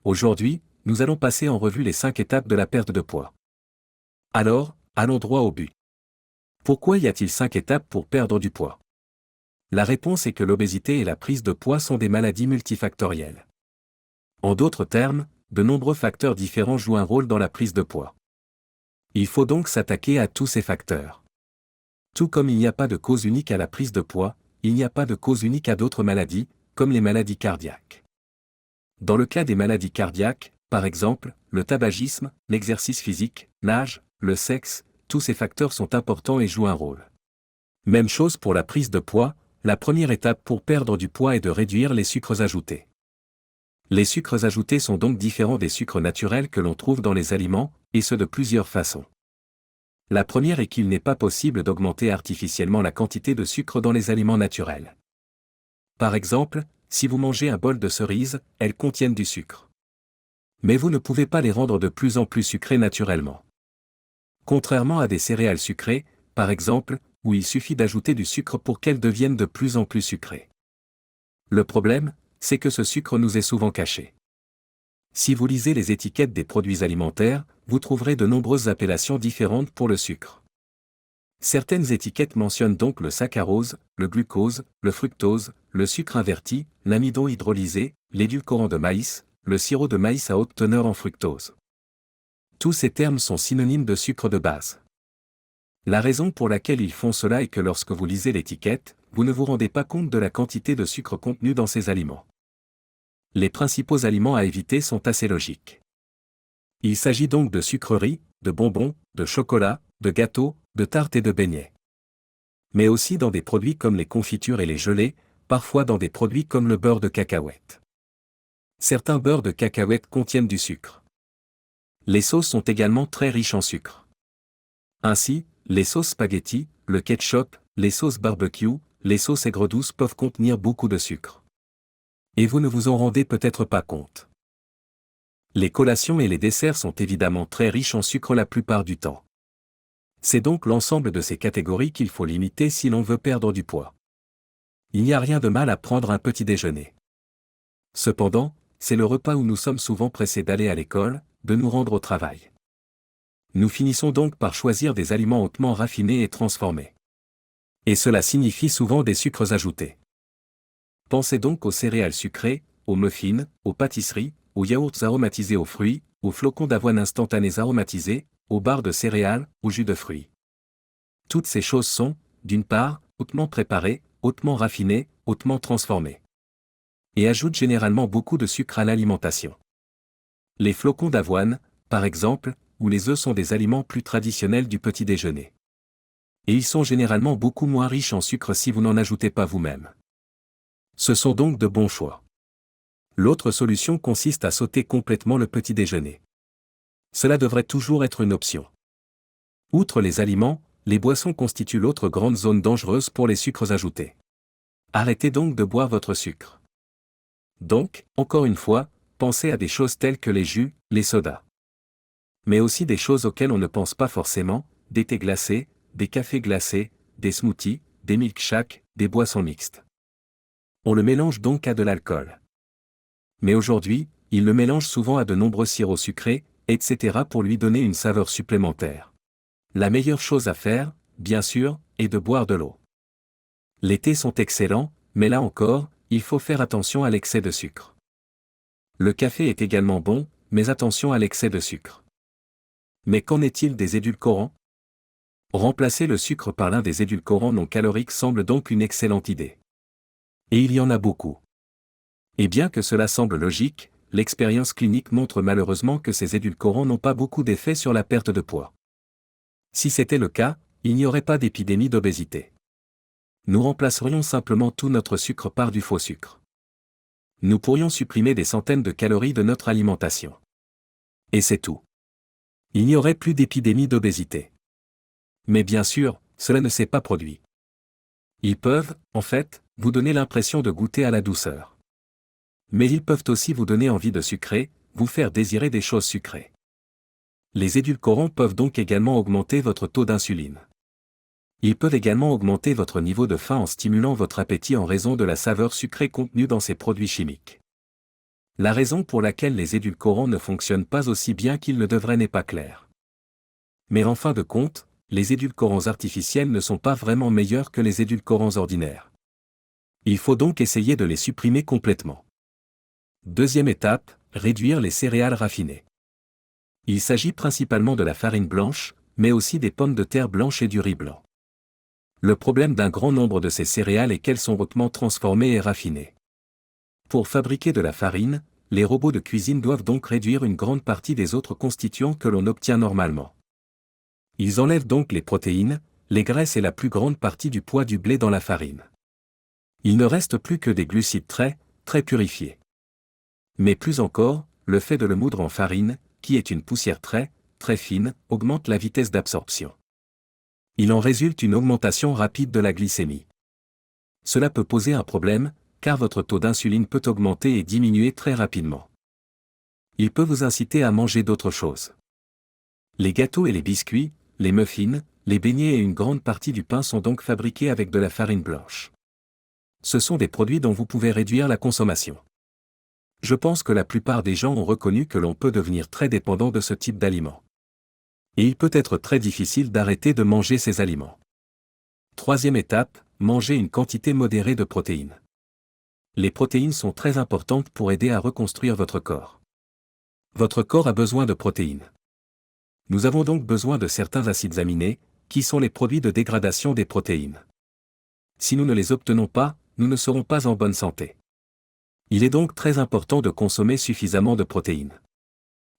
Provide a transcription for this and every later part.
Aujourd'hui, nous allons passer en revue les 5 étapes de la perte de poids. Alors, allons droit au but. Pourquoi y a-t-il 5 étapes pour perdre du poids? La réponse est que l'obésité et la prise de poids sont des maladies multifactorielles. En d'autres termes, de nombreux facteurs différents jouent un rôle dans la prise de poids. Il faut donc s'attaquer à tous ces facteurs. Tout comme il n'y a pas de cause unique à la prise de poids, il n'y a pas de cause unique à d'autres maladies, comme les maladies cardiaques. Dans le cas des maladies cardiaques, par exemple, le tabagisme, l'exercice physique, l'âge, le sexe, tous ces facteurs sont importants et jouent un rôle. Même chose pour la prise de poids, la première étape pour perdre du poids est de réduire les sucres ajoutés. Les sucres ajoutés sont donc différents des sucres naturels que l'on trouve dans les aliments, et ce de plusieurs façons. La première est qu'il n'est pas possible d'augmenter artificiellement la quantité de sucre dans les aliments naturels. Par exemple, si vous mangez un bol de cerises, elles contiennent du sucre. Mais vous ne pouvez pas les rendre de plus en plus sucrées naturellement. Contrairement à des céréales sucrées, par exemple, où il suffit d'ajouter du sucre pour qu'elles deviennent de plus en plus sucrées. Le problème, c'est que ce sucre nous est souvent caché. Si vous lisez les étiquettes des produits alimentaires, vous trouverez de nombreuses appellations différentes pour le sucre. Certaines étiquettes mentionnent donc le saccharose, le glucose, le fructose, le sucre inverti, l'amidon hydrolysé, l'édulcorant de maïs, le sirop de maïs à haute teneur en fructose. Tous ces termes sont synonymes de sucre de base. La raison pour laquelle ils font cela est que lorsque vous lisez l'étiquette, vous ne vous rendez pas compte de la quantité de sucre contenu dans ces aliments. Les principaux aliments à éviter sont assez logiques. Il s'agit donc de sucreries, de bonbons, de chocolat, de gâteaux, de tartes et de beignets. Mais aussi dans des produits comme les confitures et les gelées, parfois dans des produits comme le beurre de cacahuète. Certains beurres de cacahuète contiennent du sucre. Les sauces sont également très riches en sucre. Ainsi, les sauces spaghetti, le ketchup, les sauces barbecue, les sauces aigres douces peuvent contenir beaucoup de sucre. Et vous ne vous en rendez peut-être pas compte. Les collations et les desserts sont évidemment très riches en sucre la plupart du temps. C'est donc l'ensemble de ces catégories qu'il faut limiter si l'on veut perdre du poids. Il n'y a rien de mal à prendre un petit déjeuner. Cependant, c'est le repas où nous sommes souvent pressés d'aller à l'école, de nous rendre au travail. Nous finissons donc par choisir des aliments hautement raffinés et transformés. Et cela signifie souvent des sucres ajoutés. Pensez donc aux céréales sucrées, aux muffins, aux pâtisseries, aux yaourts aromatisés aux fruits, aux flocons d'avoine instantanés aromatisés, aux barres de céréales, aux jus de fruits. Toutes ces choses sont, d'une part, hautement préparées, hautement raffinées, hautement transformées. Et ajoutent généralement beaucoup de sucre à l'alimentation. Les flocons d'avoine, par exemple, ou les œufs sont des aliments plus traditionnels du petit déjeuner. Et ils sont généralement beaucoup moins riches en sucre si vous n'en ajoutez pas vous-même. Ce sont donc de bons choix. L'autre solution consiste à sauter complètement le petit déjeuner. Cela devrait toujours être une option. Outre les aliments, les boissons constituent l'autre grande zone dangereuse pour les sucres ajoutés. Arrêtez donc de boire votre sucre. Donc, encore une fois, pensez à des choses telles que les jus, les sodas. Mais aussi des choses auxquelles on ne pense pas forcément, des thés glacés, des cafés glacés, des smoothies, des milkshakes, des boissons mixtes. On le mélange donc à de l'alcool. Mais aujourd'hui, il le mélange souvent à de nombreux sirops sucrés, etc. pour lui donner une saveur supplémentaire. La meilleure chose à faire, bien sûr, est de boire de l'eau. Les thés sont excellents, mais là encore, il faut faire attention à l'excès de sucre. Le café est également bon, mais attention à l'excès de sucre. Mais qu'en est-il des édulcorants? Remplacer le sucre par l'un des édulcorants non caloriques semble donc une excellente idée. Et il y en a beaucoup. Et bien que cela semble logique, l'expérience clinique montre malheureusement que ces édulcorants n'ont pas beaucoup d'effet sur la perte de poids. Si c'était le cas, il n'y aurait pas d'épidémie d'obésité. Nous remplacerions simplement tout notre sucre par du faux sucre. Nous pourrions supprimer des centaines de calories de notre alimentation. Et c'est tout. Il n'y aurait plus d'épidémie d'obésité. Mais bien sûr, cela ne s'est pas produit. Ils peuvent, en fait, vous donner l'impression de goûter à la douceur. Mais ils peuvent aussi vous donner envie de sucrer, vous faire désirer des choses sucrées. Les édulcorants peuvent donc également augmenter votre taux d'insuline. Ils peuvent également augmenter votre niveau de faim en stimulant votre appétit en raison de la saveur sucrée contenue dans ces produits chimiques. La raison pour laquelle les édulcorants ne fonctionnent pas aussi bien qu'ils le devraient n'est pas claire. Mais en fin de compte, les édulcorants artificiels ne sont pas vraiment meilleurs que les édulcorants ordinaires. Il faut donc essayer de les supprimer complètement. Deuxième étape, réduire les céréales raffinées. Il s'agit principalement de la farine blanche, mais aussi des pommes de terre blanches et du riz blanc. Le problème d'un grand nombre de ces céréales est qu'elles sont hautement transformées et raffinées. Pour fabriquer de la farine, les robots de cuisine doivent donc réduire une grande partie des autres constituants que l'on obtient normalement. Ils enlèvent donc les protéines, les graisses et la plus grande partie du poids du blé dans la farine. Il ne reste plus que des glucides très purifiés. Mais plus encore, le fait de le moudre en farine, qui est une poussière très fine, augmente la vitesse d'absorption. Il en résulte une augmentation rapide de la glycémie. Cela peut poser un problème, car votre taux d'insuline peut augmenter et diminuer très rapidement. Il peut vous inciter à manger d'autres choses. Les gâteaux et les biscuits, les muffins, les beignets et une grande partie du pain sont donc fabriqués avec de la farine blanche. Ce sont des produits dont vous pouvez réduire la consommation. Je pense que la plupart des gens ont reconnu que l'on peut devenir très dépendant de ce type d'aliments. Et il peut être très difficile d'arrêter de manger ces aliments. Troisième étape, manger une quantité modérée de protéines. Les protéines sont très importantes pour aider à reconstruire votre corps. Votre corps a besoin de protéines. Nous avons donc besoin de certains acides aminés, qui sont les produits de dégradation des protéines. Si nous ne les obtenons pas, nous ne serons pas en bonne santé. Il est donc très important de consommer suffisamment de protéines.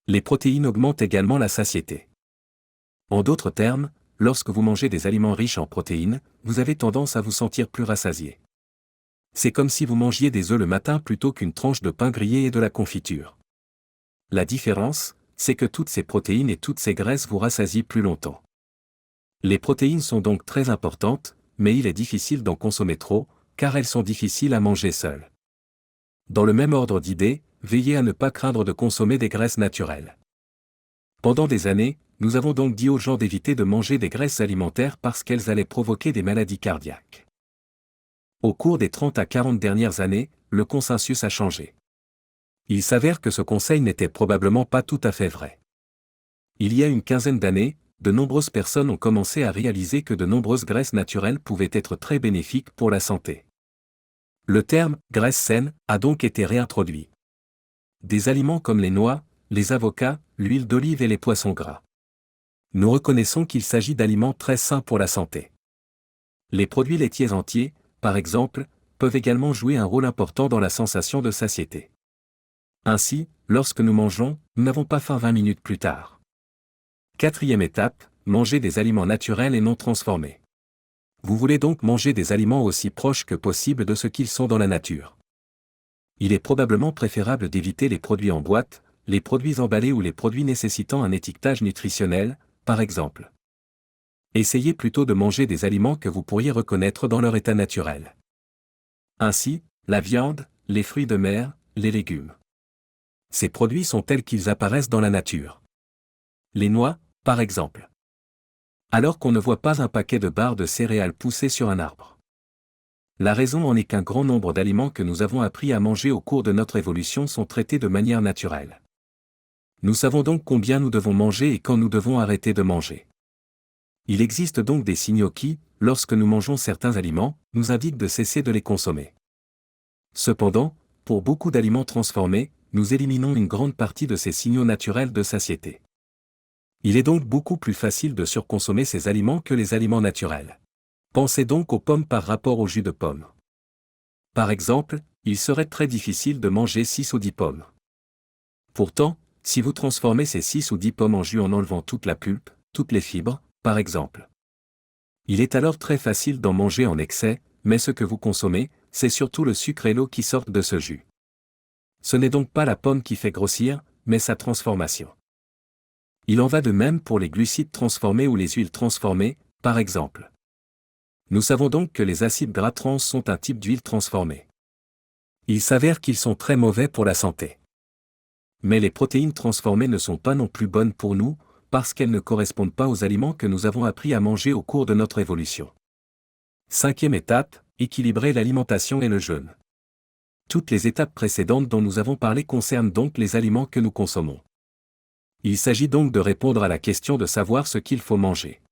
Les protéines augmentent également la satiété. En d'autres termes, lorsque vous mangez des aliments riches en protéines, vous avez tendance à vous sentir plus rassasié. C'est comme si vous mangiez des œufs le matin plutôt qu'une tranche de pain grillé et de la confiture. La différence, c'est que toutes ces protéines et toutes ces graisses vous rassasient plus longtemps. Les protéines sont donc très importantes, mais il est difficile d'en consommer trop, car elles sont difficiles à manger seules. Dans le même ordre d'idées, veillez à ne pas craindre de consommer des graisses naturelles. Pendant des années, nous avons donc dit aux gens d'éviter de manger des graisses alimentaires parce qu'elles allaient provoquer des maladies cardiaques. Au cours des 30 à 40 dernières années, le consensus a changé. Il s'avère que ce conseil n'était probablement pas tout à fait vrai. Il y a une quinzaine d'années, de nombreuses personnes ont commencé à réaliser que de nombreuses graisses naturelles pouvaient être très bénéfiques pour la santé. Le terme « graisse saine » a donc été réintroduit. Des aliments comme les noix, les avocats, l'huile d'olive et les poissons gras. Nous reconnaissons qu'il s'agit d'aliments très sains pour la santé. Les produits laitiers entiers, par exemple, peuvent également jouer un rôle important dans la sensation de satiété. Ainsi, lorsque nous mangeons, nous n'avons pas faim 20 minutes plus tard. Quatrième étape, manger des aliments naturels et non transformés. Vous voulez donc manger des aliments aussi proches que possible de ce qu'ils sont dans la nature. Il est probablement préférable d'éviter les produits en boîte, les produits emballés ou les produits nécessitant un étiquetage nutritionnel, par exemple. Essayez plutôt de manger des aliments que vous pourriez reconnaître dans leur état naturel. Ainsi, la viande, les fruits de mer, les légumes. Ces produits sont tels qu'ils apparaissent dans la nature. Les noix, par exemple. Alors qu'on ne voit pas un paquet de barres de céréales pousser sur un arbre. La raison en est qu'un grand nombre d'aliments que nous avons appris à manger au cours de notre évolution sont traités de manière naturelle. Nous savons donc combien nous devons manger et quand nous devons arrêter de manger. Il existe donc des signaux qui, lorsque nous mangeons certains aliments, nous indiquent de cesser de les consommer. Cependant, pour beaucoup d'aliments transformés, nous éliminons une grande partie de ces signaux naturels de satiété. Il est donc beaucoup plus facile de surconsommer ces aliments que les aliments naturels. Pensez donc aux pommes par rapport au jus de pomme. Par exemple, il serait très difficile de manger 6 ou 10 pommes. Pourtant, si vous transformez ces 6 ou 10 pommes en jus en enlevant toute la pulpe, toutes les fibres, par exemple. Il est alors très facile d'en manger en excès, mais ce que vous consommez, c'est surtout le sucre et l'eau qui sortent de ce jus. Ce n'est donc pas la pomme qui fait grossir, mais sa transformation. Il en va de même pour les glucides transformés ou les huiles transformées, par exemple. Nous savons donc que les acides gras trans sont un type d'huile transformée. Il s'avère qu'ils sont très mauvais pour la santé. Mais les protéines transformées ne sont pas non plus bonnes pour nous, parce qu'elles ne correspondent pas aux aliments que nous avons appris à manger au cours de notre évolution. Cinquième étape, équilibrer l'alimentation et le jeûne. Toutes les étapes précédentes dont nous avons parlé concernent donc les aliments que nous consommons. Il s'agit donc de répondre à la question de savoir ce qu'il faut manger.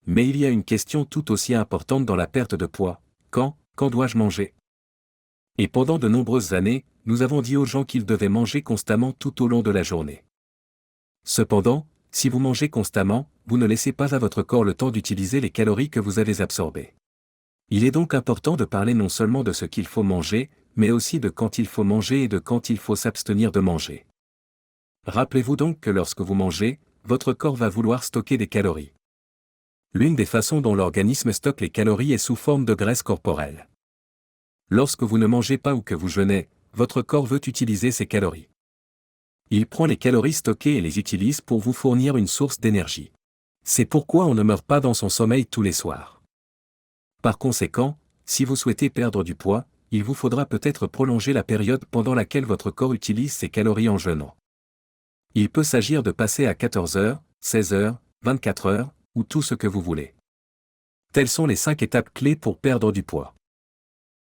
Mais il y a une question tout aussi importante dans la perte de poids: quand dois-je manger? Et pendant de nombreuses années, nous avons dit aux gens qu'ils devaient manger constamment tout au long de la journée. Cependant, si vous mangez constamment, vous ne laissez pas à votre corps le temps d'utiliser les calories que vous avez absorbées. Il est donc important de parler non seulement de ce qu'il faut manger, mais aussi de quand il faut manger et de quand il faut s'abstenir de manger. Rappelez-vous donc que lorsque vous mangez, votre corps va vouloir stocker des calories. L'une des façons dont l'organisme stocke les calories est sous forme de graisse corporelle. Lorsque vous ne mangez pas ou que vous jeûnez, votre corps veut utiliser ces calories. Il prend les calories stockées et les utilise pour vous fournir une source d'énergie. C'est pourquoi on ne meurt pas dans son sommeil tous les soirs. Par conséquent, si vous souhaitez perdre du poids, il vous faudra peut-être prolonger la période pendant laquelle votre corps utilise ces calories en jeûnant. Il peut s'agir de passer à 14 heures, 16 heures, 24 heures, ou tout ce que vous voulez. Telles sont les 5 étapes clés pour perdre du poids.